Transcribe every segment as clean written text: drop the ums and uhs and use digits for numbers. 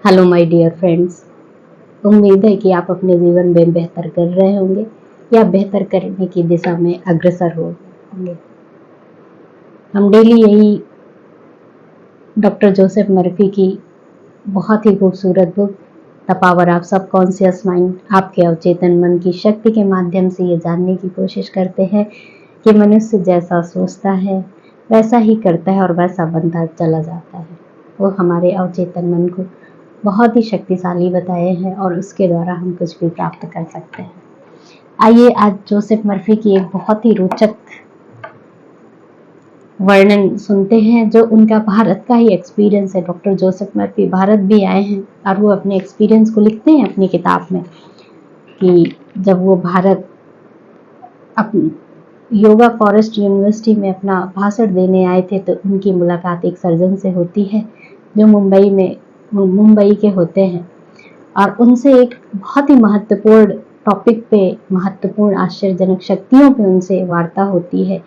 Hello my dear friends. उम्मीद है कि आप अपने जीवन में बेहतर कर रहे होंगे या बेहतर करने की दिशा में अग्रसर होंगे। हम डेली यही डॉक्टर जोसेफ मर्फी की बहुत ही खूबसूरत book the power of subconscious mind, आपके अवचेतन मन की शक्ति के माध्यम से ये जानने की कोशिश करते हैं कि मनुष्य जैसा सोचता है वैसा ही करता है और वैसा बनता चला जाता है। वो हमारे अवचेतन मन को बहुत ही शक्तिशाली बताए हैं और उसके द्वारा हम कुछ भी प्राप्त कर सकते हैं। आइए आज जोसेफ मर्फी की एक बहुत ही रोचक वर्णन सुनते हैं जो उनका भारत का ही एक्सपीरियंस है। डॉक्टर जोसेफ मर्फी भारत भी आए हैं और वो अपने एक्सपीरियंस को लिखते हैं अपनी किताब में कि जब वो भारत अपनी योगा फॉरेस्ट यूनिवर्सिटी में अपना भाषण देने आए थे तो उनकी मुलाकात एक सर्जन से होती है जो मुंबई के होते हैं और उनसे एक बहुत ही महत्वपूर्ण टॉपिक पे, महत्वपूर्ण आश्चर्यजनक शक्तियों पे उनसे वार्ता होती है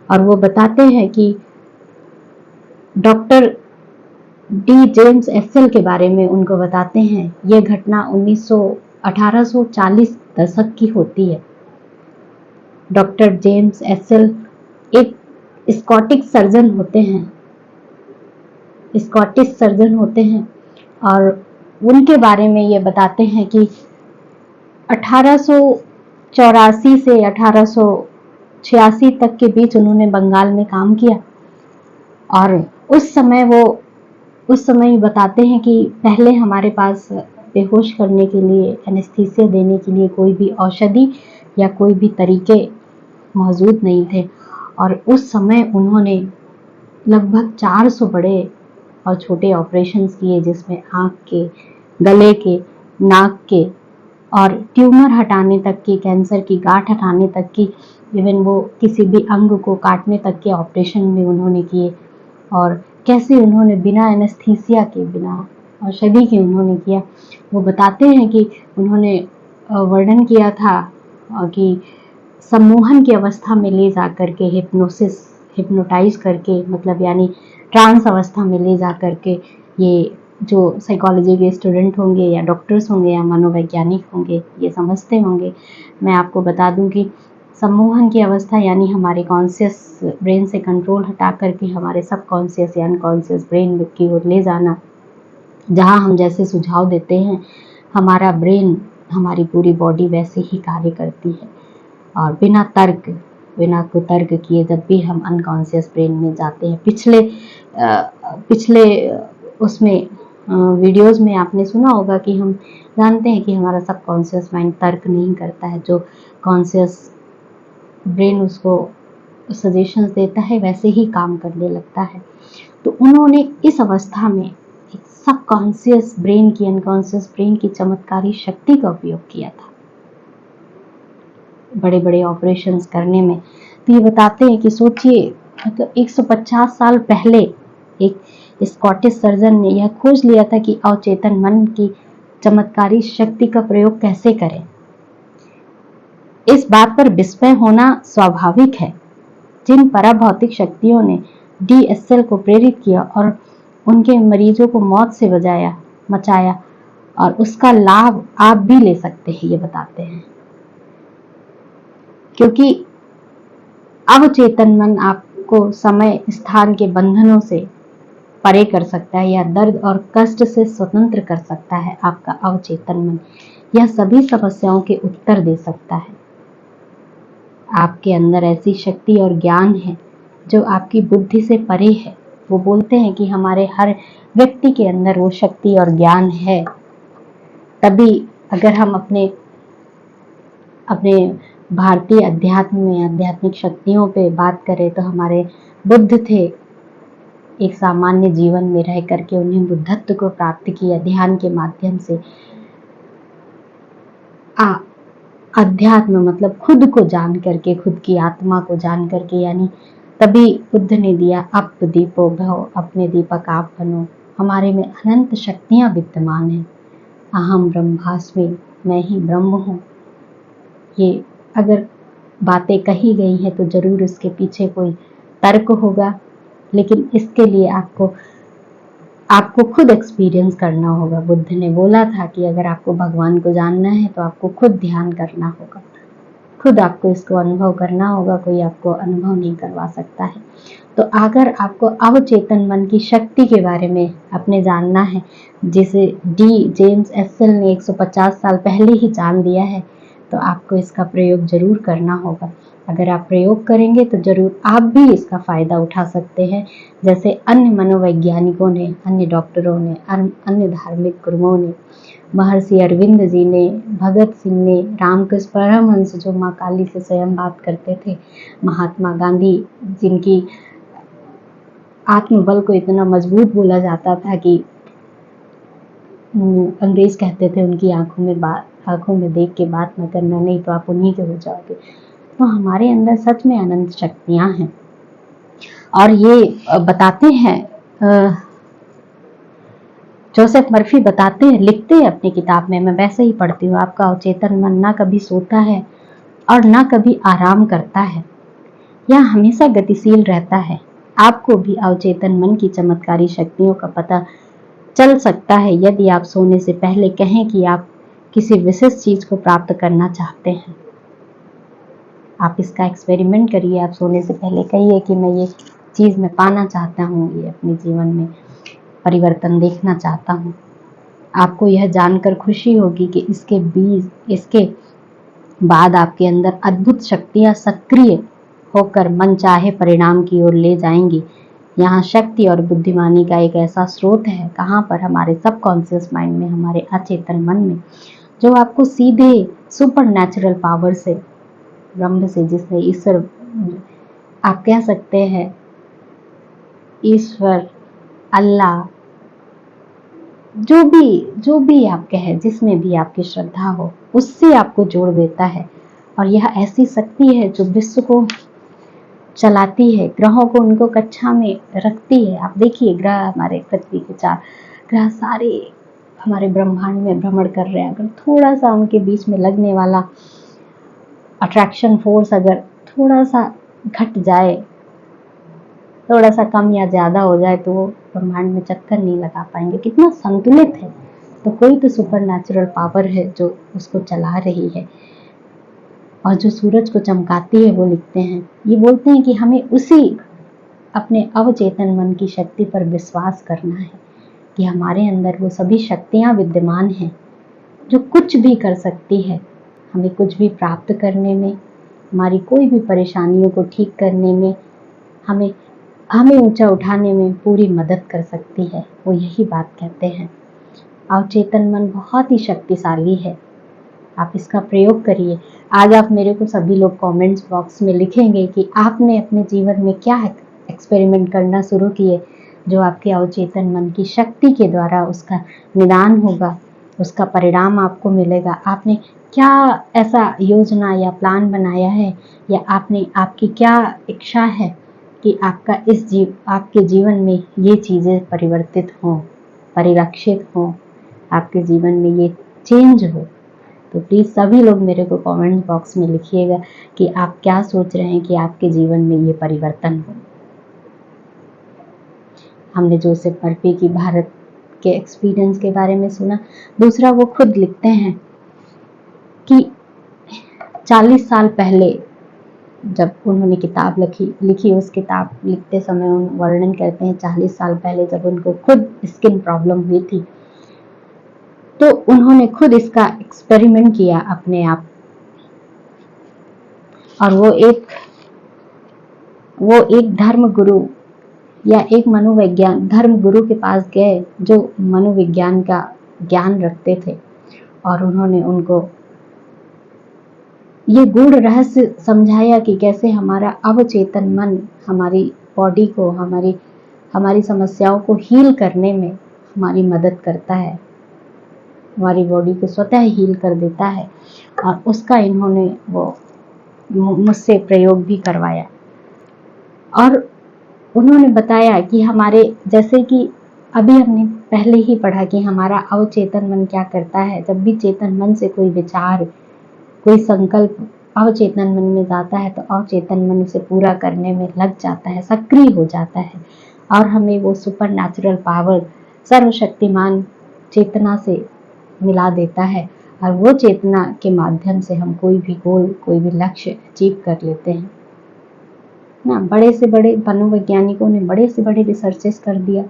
और वो बताते हैं कि डॉक्टर डी जेम्स एसेल के बारे में उनको बताते हैं। ये घटना 1840 दशक की होती है। डॉक्टर जेम्स एसेल एक स्कॉटिश सर्जन होते हैं और उनके बारे में ये बताते हैं कि 1884 से 1886 तक के बीच उन्होंने बंगाल में काम किया और उस समय बताते हैं कि पहले हमारे पास बेहोश करने के लिए, एनेस्थीसिया देने के लिए कोई भी औषधि या कोई भी तरीके मौजूद नहीं थे और उस समय उन्होंने लगभग 400 बड़े और छोटे ऑपरेशंस किए जिसमें आँख के, गले के, नाक के और ट्यूमर हटाने तक की, कैंसर की गांठ हटाने तक की, इवन वो किसी भी अंग को काटने तक के ऑपरेशन भी उन्होंने किए और कैसे उन्होंने बिना एनेस्थीसिया के, बिना औषधि के उन्होंने किया। वो बताते हैं कि उन्होंने वर्णन किया था कि सम्मोहन की अवस्था में ले जा करके हिप्नोटाइज करके, मतलब यानी ट्रांस अवस्था में ले जा करके, ये जो साइकोलॉजी के स्टूडेंट होंगे या डॉक्टर्स होंगे या मनोवैज्ञानिक होंगे ये समझते होंगे। मैं आपको बता दूं कि सम्मोहन की अवस्था यानी हमारे कॉन्शियस ब्रेन से कंट्रोल हटा करके हमारे सबकॉन्शियस या अनकॉन्शियस ब्रेन की ओर ले जाना, जहां हम जैसे सुझाव देते हैं हमारा ब्रेन, हमारी पूरी बॉडी वैसे ही कार्य करती है और बिना कुतर्क किए जब भी हम अनकॉन्शियस ब्रेन में जाते हैं। पिछले उसमें वीडियोस में आपने सुना होगा कि हम जानते हैं कि हमारा सबकॉन्शियस माइंड तर्क नहीं करता है, जो कॉन्शियस ब्रेन उसको सजेशंस देता है वैसे ही काम करने लगता है। तो उन्होंने इस अवस्था में सबकॉन्शियस ब्रेन की, अनकॉन्शियस ब्रेन की चमत्कारी शक्ति का उपयोग किया था बड़े बड़े ऑपरेशंस करने में। तो ये बताते हैं कि सोचिए, मतलब 150 साल पहले एक स्कॉटिश सर्जन ने यह खोज लिया था कि अवचेतन मन की चमत्कारी शक्ति का प्रयोग कैसे करें। इस बात पर विस्मय होना स्वाभाविक है। जिन पराभौतिक शक्तियों ने DSL को प्रेरित किया और उनके मरीजों को मौत से बचाया और उसका लाभ आप भी ले सकते हैं, ये बताते हैं। क्योंकि अवचेतन मन आपको समय स्थान के बंधनों से परे कर सकता है या दर्द और कष्ट से स्वतंत्र कर सकता है। आपका अवचेतन मन यह सभी समस्याओं के उत्तर दे सकता है। आपके अंदर ऐसी शक्ति और ज्ञान है जो आपकी बुद्धि से परे है। वो बोलते हैं कि हमारे हर व्यक्ति के अंदर वो शक्ति और ज्ञान है। तभी अगर हम अपने भारतीय अध्यात्म में आध्यात्मिक शक्तियों पे बात करें तो हमारे बुद्ध थे, एक सामान्य जीवन में रह करके उन्हें बुद्धत्व को प्राप्त किया ध्यान के माध्यम से। अध्यात्म मतलब खुद को जान करके, खुद की आत्मा को जान करके, यानी तभी बुद्ध ने दिया अप दीपो भव, अपने दीपक आप बनो। हमारे में अनंत शक्तियां विद्यमान हैं। अहम ब्रह्मास्मि, मैं ही ब्रह्म हूँ। ये अगर बातें कही गई हैं तो जरूर इसके पीछे कोई तर्क होगा, लेकिन इसके लिए आपको आपको खुद एक्सपीरियंस करना होगा। बुद्ध ने बोला था कि अगर आपको भगवान को जानना है तो आपको खुद ध्यान करना होगा, खुद आपको इसको अनुभव करना होगा, कोई आपको अनुभव नहीं करवा सकता है। तो अगर आपको अवचेतन मन की शक्ति के बारे में अपने जानना है, जिसे डी जेम्स एस्सेल ने 150 साल पहले ही जान लिया है, तो आपको इसका प्रयोग जरूर करना होगा। अगर आप प्रयोग करेंगे तो जरूर आप भी इसका फायदा उठा सकते हैं, जैसे अन्य मनोवैज्ञानिकों ने, अन्य डॉक्टरों ने, अन्य धार्मिक गुरुओं ने, महर्षि अरविंद जी ने, भगत सिंह ने, रामकृष्ण परमहंस जो माँ काली से स्वयं बात करते थे, महात्मा गांधी जिनकी आत्मबल को इतना मजबूत बोला जाता था कि अंग्रेज कहते थे उनकी आंखों में देख के बात न करना, नहीं तो आप उन्हीं के हो जाओगे। तो हमारे अंदर सच में अनंत शक्तियां हैं। और ये बताते हैं, जोसेफ मर्फी बताते हैं, लिखते हैं अपनी किताब में, मैं वैसे ही पढ़ती हूँ, आपका अवचेतन मन ना कभी सोता है और ना कभी आराम करता है, यह हमेशा गतिशील रहता है। आपको भी अवचेतन मन की चमत्कारी शक्तियों का पता चल सकता है यदि आप सोने से पहले कहें कि आप किसी विशेष चीज को प्राप्त करना चाहते हैं। आप इसका एक्सपेरिमेंट करिए, आप सोने से पहले कहिए कि मैं ये चीज में पाना चाहता हूँ, ये अपने जीवन में परिवर्तन देखना चाहता हूँ। आपको यह जानकर खुशी होगी कि इसके बाद आपके अंदर अद्भुत शक्तियां सक्रिय होकर मनचाहे परिणाम की ओर ले जाएंगी। यहाँ शक्ति और बुद्धिमानी का एक ऐसा स्रोत है, कहाँ पर हमारे सबकॉन्शियस माइंड में, हमारे अचेतन मन में, जो आपको सीधे सुपर नेचुरल पावर से, ब्रह्म से, जिसने ईश्वर, आप कह सकते हैं ईश्वर, अल्लाह, जो भी आप कहें, जिसमें भी आपकी श्रद्धा हो, उससे आपको जोड़ देता है। और यह ऐसी शक्ति है जो विश्व को चलाती है, ग्रहों को उनको कक्षा में रखती है। आप देखिए ग्रह, हमारे पृथ्वी के 4 ग्रह सारे हमारे ब्रह्मांड में भ्रमण कर रहे हैं। अगर थोड़ा सा उनके बीच में लगने वाला अट्रैक्शन फोर्स अगर थोड़ा सा घट जाए, थोड़ा सा कम या ज्यादा हो जाए, तो वो ब्रह्मांड में चक्कर नहीं लगा पाएंगे। कितना संतुलित है। तो कोई तो सुपर नेचुरल पावर है जो उसको चला रही है। और जो सूरज को चमकाती है, वो लिखते हैं, ये बोलते हैं कि हमें उसी अपने अवचेतन मन की शक्ति पर विश्वास करना है कि हमारे अंदर वो सभी शक्तियां विद्यमान हैं जो कुछ भी कर सकती है, हमें कुछ भी प्राप्त करने में, हमारी कोई भी परेशानियों को ठीक करने में, हमें ऊंचा उठाने में पूरी मदद कर सकती है। वो यही बात कहते हैं। अवचेतन मन बहुत ही शक्तिशाली है। आप इसका प्रयोग करिए। आज आप मेरे को सभी लोग कमेंट्स बॉक्स में लिखेंगे कि आपने अपने जीवन में क्या एक्सपेरिमेंट करना शुरू किए, जो आपके अवचेतन मन की शक्ति के द्वारा उसका निदान होगा, उसका परिणाम आपको मिलेगा। आपने क्या ऐसा योजना या प्लान बनाया है, या आपकी क्या इच्छा है कि आपके जीवन में ये चीजें परिवर्तित हों, परिलक्षित हों, आपके जीवन में ये चेंज हो। तो प्लीज सभी लोग मेरे को कमेंट बॉक्स में लिखिएगा कि आप क्या सोच रहे हैं कि आपके जीवन में ये परिवर्तन हो। हमने जोसेफ मर्फी की भारत के एक्सपीरियंस के बारे में सुना। दूसरा, वो खुद लिखते हैं कि 40 साल पहले जब उन्होंने किताब लिखी, उस किताब लिखते समय वर्णन करते हैं 40 साल पहले जब उनको खुद स्किन प्रॉब्लम हुई थी, तो उन्होंने खुद इसका एक्सपेरिमेंट किया अपने आप। और वो एक धर्म गुरु या एक धर्म गुरु के पास गए जो मनोविज्ञान का ज्ञान रखते थे, और उन्होंने उनको ये गूढ़ रहस्य समझाया कि कैसे हमारा अवचेतन मन हमारी बॉडी को, हमारी समस्याओं को हील करने में हमारी मदद करता है, हमारी बॉडी को स्वतः हील कर देता है। और उसका इन्होंने वो मुझसे प्रयोग भी करवाया। और उन्होंने बताया कि हमारे, जैसे कि अभी हमने पहले ही पढ़ा कि हमारा अवचेतन मन क्या करता है, जब भी चेतन मन से कोई विचार, कोई संकल्प अवचेतन मन में जाता है, तो अवचेतन मन उसे पूरा करने में लग जाता है, सक्रिय हो जाता है, और हमें वो सुपर नेचुरल पावर सर्वशक्तिमान चेतना से मिला देता है और वो चेतना के माध्यम से हम कोई भी गोल, कोई भी लक्ष्य अचीव कर लेते हैं ना। बड़े से बड़े मनोवैज्ञानिकों ने बड़े से बड़े रिसर्चेस कर दिया।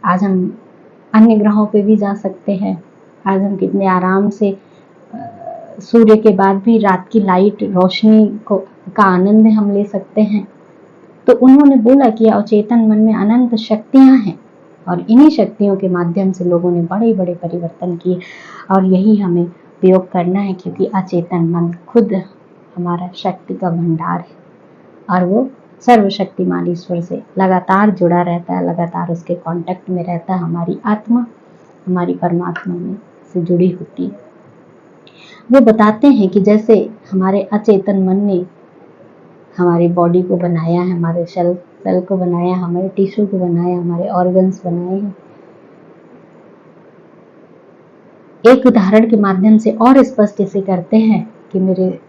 आज हम अन्य ग्रहों पे भी जा सकते हैं। आज हम कितने आराम से सूर्य के बाद भी रात की लाइट रोशनी का आनंद हम ले सकते हैं। तो उन्होंने बोला कि अचेतन मन में अनंत शक्तियां हैं और इन्हीं शक्तियों के माध्यम से लोगों ने बड़े बड़े परिवर्तन किए और यही हमें उपयोग करना है, क्योंकि अचेतन मन खुद हमारा शक्ति का भंडार है और वो सर्वशक्तिमान ईश्वर से लगातार जुड़ा रहता है, लगातार उसके कांटेक्ट में रहता है। हमारी आत्मा हमारी परमात्मा में से जुड़ी होती है। वो बताते हैं कि जैसे हमारे अचेतन मन ने हमारी बॉडी को बनाया है, हमारे सेल को बनाया, हमारे टिश्यू को बनाया, हमारे ऑर्गन्स बनाए हैं। एक उदाहरण के माध्यम से और स्पष्ट इसे करते हैं कि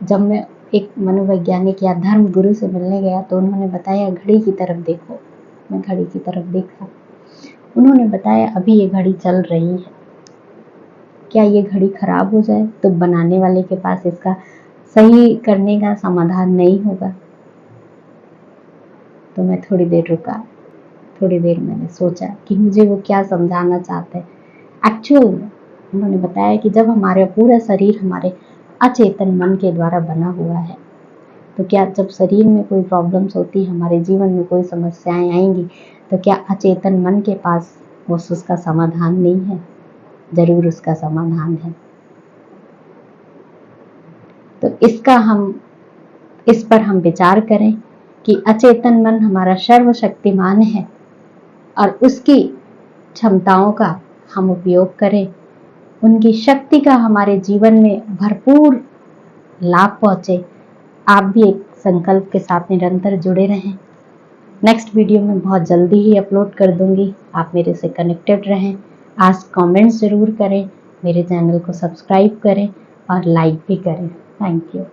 जब मैं एक मनोवैज्ञानिक या धर्म गुरु से मिलने गया तो उन्होंने बताया घड़ी की तरफ देखो। मैं घड़ी की तरफ देखा। उन्होंने बताया अभी ये घड़ी चल रही है, क्या ये घड़ी खराब हो जाए तो बनाने वाले के पास इसका सही करने का समाधान नहीं होगा। तो मैं थोड़ी देर रुका, थोड़ी देर मैंने सोचा कि मुझे वो क्या समझाना चाहते हैं। एक्चुअल में उन्होंने बताया कि जब हमारा पूरा शरीर हमारे अचेतन मन के द्वारा बना हुआ है, तो क्या जब शरीर में कोई प्रॉब्लम्स होती है, हमारे जीवन में कोई समस्याएं आएंगी, तो क्या अचेतन मन के पास उसका समाधान नहीं है? जरूर उसका समाधान है। तो इस पर हम विचार करें कि अचेतन मन हमारा सर्वशक्तिमान है और उसकी क्षमताओं का हम उपयोग करें, उनकी शक्ति का हमारे जीवन में भरपूर लाभ पहुंचे। आप भी एक संकल्प के साथ निरंतर जुड़े रहें। नेक्स्ट वीडियो में बहुत जल्दी ही अपलोड कर दूंगी। आप मेरे से कनेक्टेड रहें। आज कमेंट्स जरूर करें, मेरे चैनल को सब्सक्राइब करें और लाइक भी करें। Thank you.